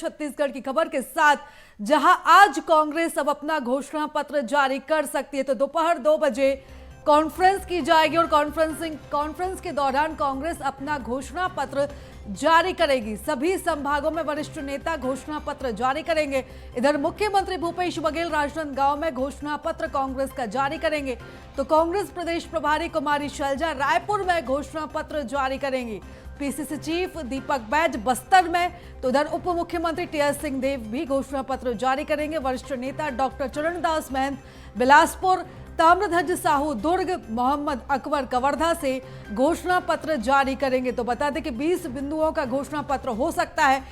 छत्तीसगढ़ की खबर के साथ, जहां आज कांग्रेस अब अपना घोषणा पत्र जारी कर सकती है। तो दोपहर 2 बजे कॉन्फ्रेंस की जाएगी और कॉन्फ्रेंस के दौरान कांग्रेस अपना घोषणा पत्र जारी करेगी। सभी संभागों में वरिष्ठ नेता घोषणा पत्र जारी करेंगे। इधर मुख्यमंत्री भूपेश बघेल राजनांदगांव में घोषणा पत्र कांग्रेस का जारी करेंगे, तो कांग्रेस प्रदेश प्रभारी कुमारी शैलजा रायपुर में घोषणा पत्र जारी करेंगी। पीसीसी चीफ दीपक बैज बस्तर में, तो इधर उप मुख्यमंत्री टीएस सिंहदेव भी घोषणा पत्र जारी करेंगे। वरिष्ठ नेता डॉक्टर चरणदास महंत बिलासपुर, ताम्रध्वज साहू दुर्ग, मोहम्मद अकबर कवर्धा से घोषणा पत्र जारी करेंगे। तो बता दें कि 20 बिंदुओं का घोषणा पत्र हो सकता है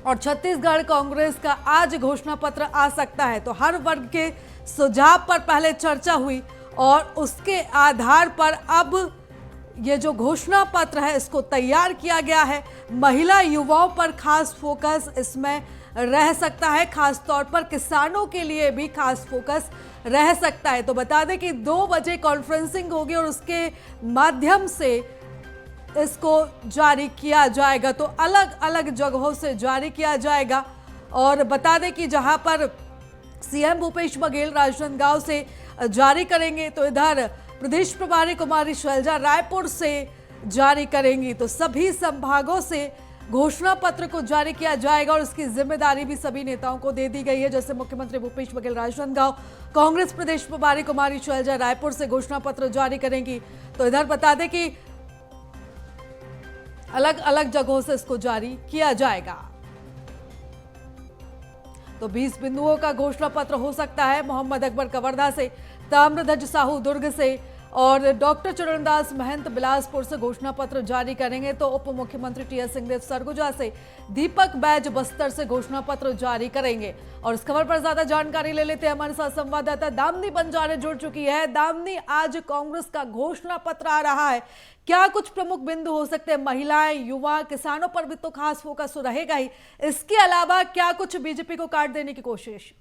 और छत्तीसगढ़ कांग्रेस का आज घोषणा पत्र आ सकता है। तो हर वर्ग के सुझाव पर पहले चर्चा हुई और उसके आधार पर अब ये जो घोषणा पत्र है इसको तैयार किया गया है। महिला युवाओं पर खास फोकस इसमें रह सकता है, खास तौर पर किसानों के लिए भी खास फोकस रह सकता है। तो बता दें कि 2 बजे कॉन्फ्रेंसिंग होगी और उसके माध्यम से इसको जारी किया जाएगा। तो अलग अलग जगहों से जारी किया जाएगा और बता दें कि जहां पर सीएम भूपेश बघेल राजनांदगांव से जारी करेंगे, तो इधर प्रदेश प्रभारी कुमारी शैलजा रायपुर से जारी करेंगी। तो सभी संभागों से घोषणा पत्र को जारी किया जाएगा और इसकी जिम्मेदारी भी सभी नेताओं को दे दी गई है। जैसे मुख्यमंत्री भूपेश बघेल राजनांदगांव, कांग्रेस प्रदेश प्रभारी कुमारी शैलजा रायपुर से घोषणा पत्र जारी करेंगी। तो इधर बता दें कि अलग अलग जगहों से इसको जारी किया जाएगा। तो 20 बिंदुओं का घोषणा पत्र हो सकता है। मोहम्मद अकबर कवर्धा से, ताम्रध्वज साहू दुर्ग से और डॉक्टर चरणदास महंत बिलासपुर से घोषणा पत्र जारी करेंगे। तो उप मुख्यमंत्री टीएस सिंहदेव सरगुजा से, दीपक बैज बस्तर से घोषणा पत्र जारी करेंगे। और इस खबर पर ज्यादा जानकारी ले लेते हैं, हमारे साथ संवाददाता दामिनी बंजारे जुड़ चुकी है। दामिनी, आज कांग्रेस का घोषणा पत्र आ रहा है, क्या कुछ प्रमुख बिंदु हो सकते हैं? महिलाएं, युवा, किसानों पर भी तो खास फोकस रहेगा ही, इसके अलावा क्या कुछ बीजेपी को काट देने की कोशिश?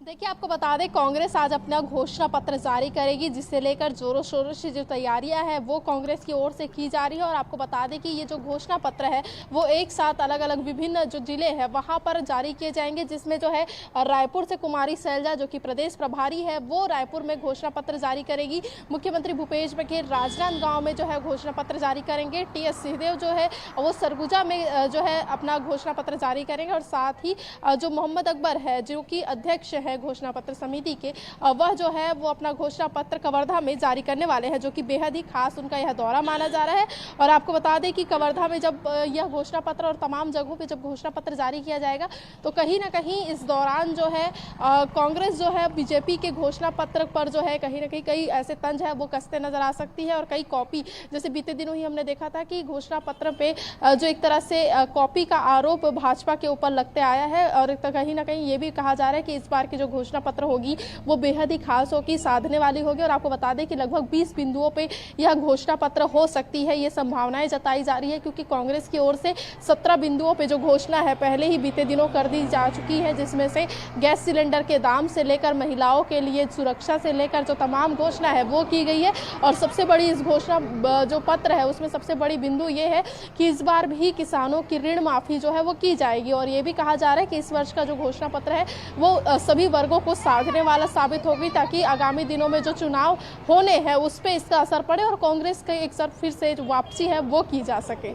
देखिए, आपको बता दें कांग्रेस आज अपना घोषणा पत्र जारी करेगी, जिसे लेकर जोरों शोरों से जो तैयारियां हैं वो कांग्रेस की ओर से की जा रही है। और आपको बता दें कि ये जो घोषणा पत्र है वो एक साथ अलग अलग विभिन्न जो जिले हैं वहां पर जारी किए जाएंगे, जिसमें जो है रायपुर से कुमारी शैलजा जो कि प्रदेश प्रभारी है वो रायपुर में घोषणा पत्र जारी करेगी। मुख्यमंत्री भूपेश बघेल राजनांदगांव में जो है घोषणा पत्र जारी करेंगे। टीएस सिंहदेव जो है वो सरगुजा में जो है अपना घोषणा पत्र जारी करेंगे। और साथ ही जो मोहम्मद अकबर है जो कि अध्यक्ष है घोषणा पत्र समिति के, वह जो है वो अपना घोषणा पत्र कवर्धा में जारी करने वाले हैं, जो कि बेहद ही खास उनका यह दौरा माना जा रहा है। और आपको बता दें कि कवर्धा में जब यह घोषणा पत्र और तमाम जगहों पे जब घोषणा पत्र जारी किया जाएगा तो कहीं ना कहीं इस दौरान जो है कांग्रेस जो है बीजेपी के घोषणा पत्र पर जो है कहीं ना कहीं कई ऐसे तंज है वो कसते नजर आ सकती है। और कई कॉपी, जैसे बीते दिनों ही हमने देखा था कि घोषणा पत्र पे जो एक तरह से कॉपी का आरोप भाजपा के ऊपर लगते आया है। और कहीं ना कहीं ये भी कहा जा रहा है कि इस बार की जो घोषणा पत्र होगी वो बेहद ही खास होगी, साधने वाली होगी। और आपको बता दें कि लगभग 20 बिंदुओं पे यह घोषणा पत्र हो सकती है, ये संभावनाएं जताई जा रही है, क्योंकि कांग्रेस की ओर से 17 बिंदुओं पे जो घोषणा है पहले ही बीते दिनों कर दी जा चुकी है, जिसमें से गैस सिलेंडर के दाम से लेकर महिलाओं के लिए सुरक्षा से लेकर जो तमाम घोषणा है वो की गई है। और सबसे बड़ी इस घोषणा जो पत्र है उसमें सबसे बड़ी बिंदु ये है कि इस बार भी किसानों की ऋण माफी जो है वो की जाएगी। और ये भी कहा जा रहा है कि इस वर्ष का जो घोषणा पत्र है वो सभी वर्गों को साधने वाला साबित होगी, ताकि आगामी दिनों में जो चुनाव होने हैं उस पर इसका असर पड़े और कांग्रेस की एक बार फिर से जो वापसी है वो की जा सके।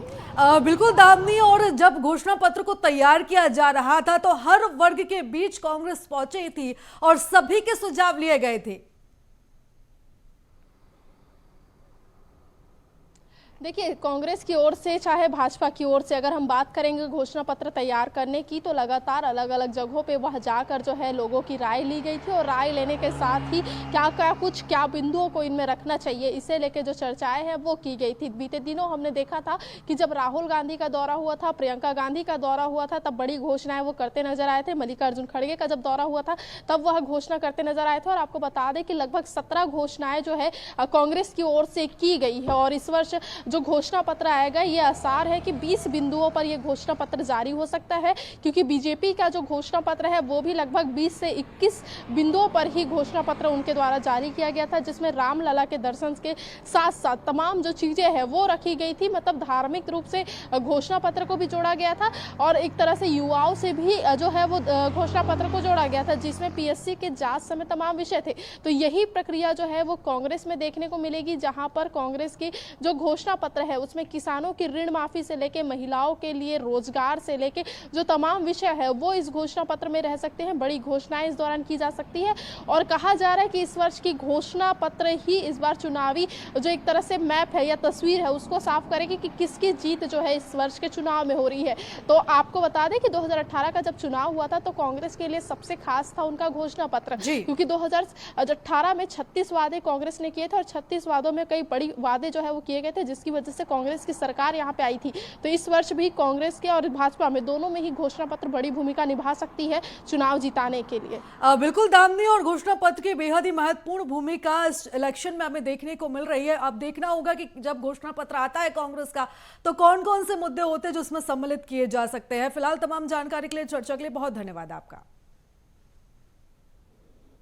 बिल्कुल दामिनी, और जब घोषणा पत्र को तैयार किया जा रहा था तो हर वर्ग के बीच कांग्रेस पहुंची थी और सभी के सुझाव लिए गए थे। देखिए, कांग्रेस की ओर से चाहे भाजपा की ओर से अगर हम बात करेंगे घोषणा पत्र तैयार करने की, तो लगातार अलग अलग जगहों पे वह जाकर जो है लोगों की राय ली गई थी। और राय लेने के साथ ही क्या बिंदुओं को इनमें रखना चाहिए, इसे लेकर जो चर्चाएं हैं वो की गई थी। बीते दिनों हमने देखा था कि जब राहुल गांधी का दौरा हुआ था, प्रियंका गांधी का दौरा हुआ था, तब बड़ी घोषणाएं वो करते नजर आए थे। मल्लिकार्जुन खड़गे का जब दौरा हुआ था तब वह घोषणा करते नजर आए थे। और आपको बता दें कि लगभग 17 घोषणाएं जो है कांग्रेस की ओर से की गई है। और इस वर्ष जो घोषणा पत्र आएगा ये आसार है कि 20 बिंदुओं पर ये घोषणा पत्र जारी हो सकता है, क्योंकि बीजेपी का जो घोषणा पत्र है वो भी लगभग 20 से 21 बिंदुओं पर ही घोषणा पत्र उनके द्वारा जारी किया गया था, जिसमें रामलला के दर्शन के साथ साथ तमाम जो चीज़ें हैं वो रखी गई थी। मतलब धार्मिक रूप से घोषणा पत्र को भी जोड़ा गया था और एक तरह से युवाओं से भी जो है वो घोषणा पत्र को जोड़ा गया था, जिसमें पीएससी के जांच समेत तमाम विषय थे। तो यही प्रक्रिया जो है वो कांग्रेस में देखने को मिलेगी, जहां पर कांग्रेस की जो घोषणा पत्र है उसमें किसानों की ऋण माफी से लेके महिलाओं के लिए रोजगार से लेके जो तमाम विषय है वो इस घोषणा पत्र में रह सकते हैं। बड़ी घोषणाएं इस दौरान की जा सकती है और कहा जा रहा है कि इस वर्ष की घोषणा पत्र ही इस बार चुनावी जो एक तरह से मैप है या तस्वीर है उसको साफ करेगी कि किसकी जीत जो है इस वर्ष के चुनाव में हो रही है। तो आपको बता दें कि 2018 का जब चुनाव हुआ था तो कांग्रेस के लिए सबसे खास था उनका घोषणा पत्र, क्योंकि 2018 में 36 वादे कांग्रेस ने किए थे और 36 वादों में कई बड़ी वादे जो है वो किए गए थे, जिसकी वजह से कांग्रेस की सरकार यहाँ पे आई थी। तो इस वर्ष भी कांग्रेस के और भाजपा में दोनों में ही घोषणा पत्र बड़ी भूमिका निभा सकती है चुनाव जिताने के लिए। बिल्कुल दामिनी, और घोषणा पत्र की बेहद ही महत्वपूर्ण भूमिका इस इलेक्शन में हमें देखने को मिल रही है। अब देखना होगा कि जब घोषणा पत्र आता है कांग्रेस का तो कौन कौन से मुद्दे होते हैं जो उसमें सम्मिलित किए जा सकते हैं। फिलहाल तमाम जानकारी के लिए, चर्चा के लिए बहुत धन्यवाद आपका।